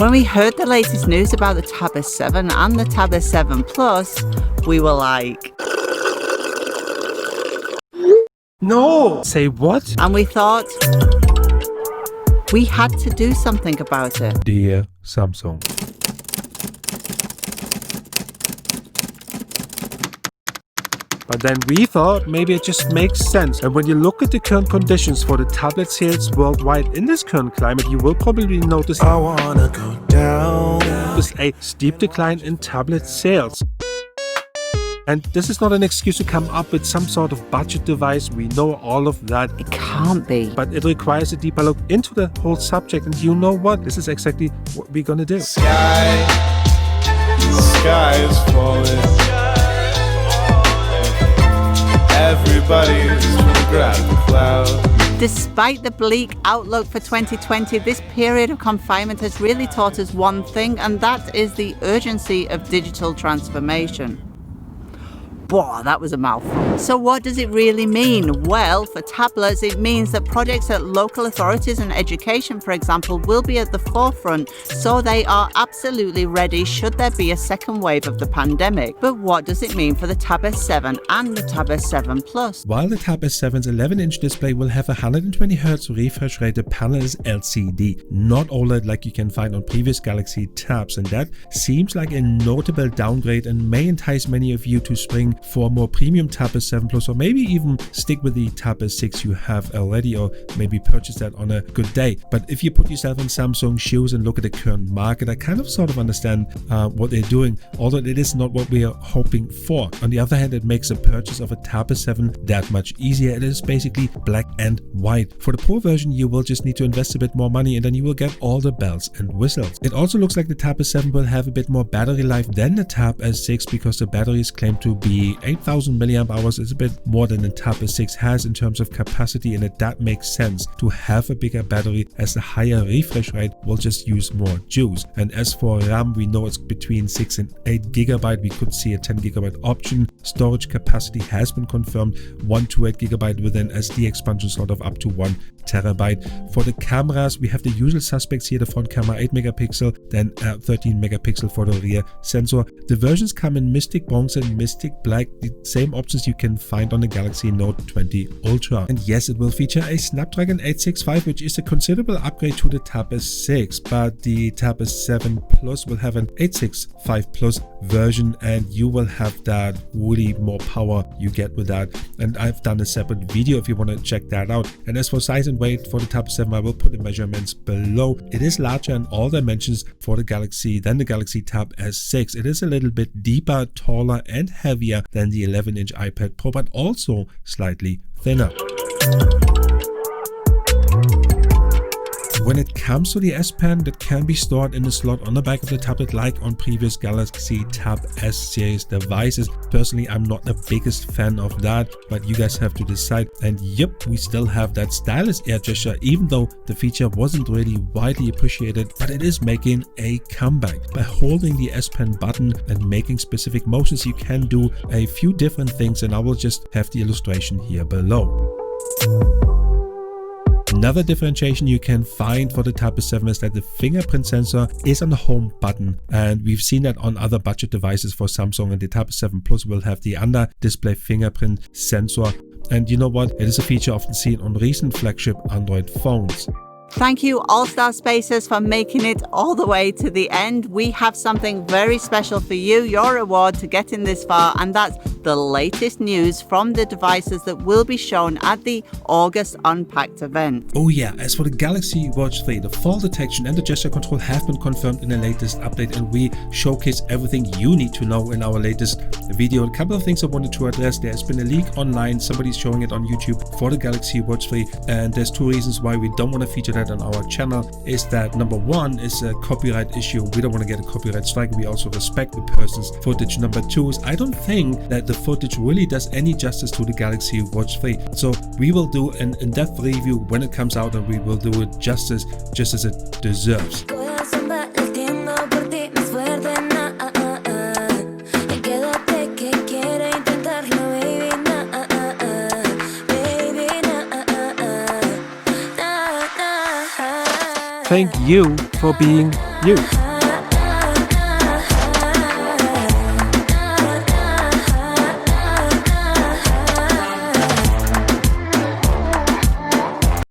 When we heard the latest news about the Tab S7 and the Tab S7 Plus, we were like... No! Say what? And we thought... we had to do something about it. Dear Samsung. But then we thought maybe it just makes sense. And when you look at the current conditions for the tablet sales worldwide in this current climate, you will probably notice a steep decline in tablet sales. And this is not an excuse to come up with some sort of budget device. We know all of that. It can't be. But it requires a deeper look into the whole subject. And you know what? This is exactly what we're gonna do. Sky is falling. Everybody's trying to grab the cloud. Despite the bleak outlook for 2020, this period of confinement has really taught us one thing, and that is the urgency of digital transformation. Boah, that was a mouthful. So what does it really mean? Well, for tablets, it means that projects at local authorities and education, for example, will be at the forefront, so they are absolutely ready should there be a second wave of the pandemic. But what does it mean for the Tab S7 and the Tab S7 Plus? While the Tab S7's 11-inch display will have a 120Hz refresh rate, the panel is LCD, not OLED like you can find on previous Galaxy Tabs, and that seems like a notable downgrade and may entice many of you to spring for a more premium Tab S7 Plus, or maybe even stick with the Tab S6 you have already, or maybe purchase that on a good day. But if you put yourself in Samsung shoes and look at the current market, I kind of sort of understand what they're doing, although it is not what we are hoping for. On the other hand, it makes a purchase of a Tab S7 that much easier. It is basically black and white. For the Pro version, you will just need to invest a bit more money, and then you will get all the bells and whistles. It also looks like the Tab S7 will have a bit more battery life than the Tab S6, because the battery is claimed to be 8,000 mAh. Is a bit more than the Tab S6 has in terms of capacity, and that makes sense to have a bigger battery, as the higher refresh rate will just use more juice. And as for RAM, we know it's between 6 and 8 GB. We could see a 10 GB option. Storage capacity has been confirmed, 1 to 8 GB with an SD expansion slot of up to 1 TB. For the cameras, we have the usual suspects here: the front camera 8 megapixel, then 13 megapixel for the rear sensor. The versions come in Mystic Bronze and Mystic Black, the same options you can find on the Galaxy Note 20 Ultra. And yes, it will feature a Snapdragon 865, which is a considerable upgrade to the Tab S6, but the Tab S7 Plus will have an 865 Plus version, and you will have that really more power you get with that. And I've done a separate video if you want to check that out. And as for size and weight for the Tab S7, I will put the measurements below. It is larger in all dimensions for the Galaxy than the Galaxy Tab S6. It is a little bit deeper, taller and heavier than the 11-inch iPad Pro, but also slightly thinner. When it comes to the S Pen, that can be stored in the slot on the back of the tablet like on previous Galaxy Tab S series devices. Personally, I'm not the biggest fan of that, but you guys have to decide. And yep, we still have that stylus air gesture, even though the feature wasn't really widely appreciated, but it is making a comeback. By holding the S Pen button and making specific motions, you can do a few different things, and I will just have the illustration here below. Another differentiation you can find for the Tab S7 is that the fingerprint sensor is on the home button, and we've seen that on other budget devices for Samsung, and the Tab S7 Plus will have the under-display fingerprint sensor. And you know what? It is a feature often seen on recent flagship Android phones. Thank you, All-Star Spacers, for making it all the way to the end. We have something very special for you, your reward to getting this far, and that's the latest news from the devices that will be shown at the August Unpacked event. Oh yeah, as for the Galaxy Watch 3, the fall detection and the gesture control have been confirmed in the latest update, and we showcase everything you need to know in our latest video. A couple of things I wanted to address. There's been a leak online, somebody's showing it on YouTube for the Galaxy Watch 3, and there's two reasons why we don't want to feature that on our channel. Is that number one is a copyright issue. We don't want to get a copyright strike. We also respect the person's footage. Number two is I don't think that the footage really does any justice to the Galaxy Watch 3. So we will do an in-depth review when it comes out, and we will do it justice just as it deserves. Thank you for being You.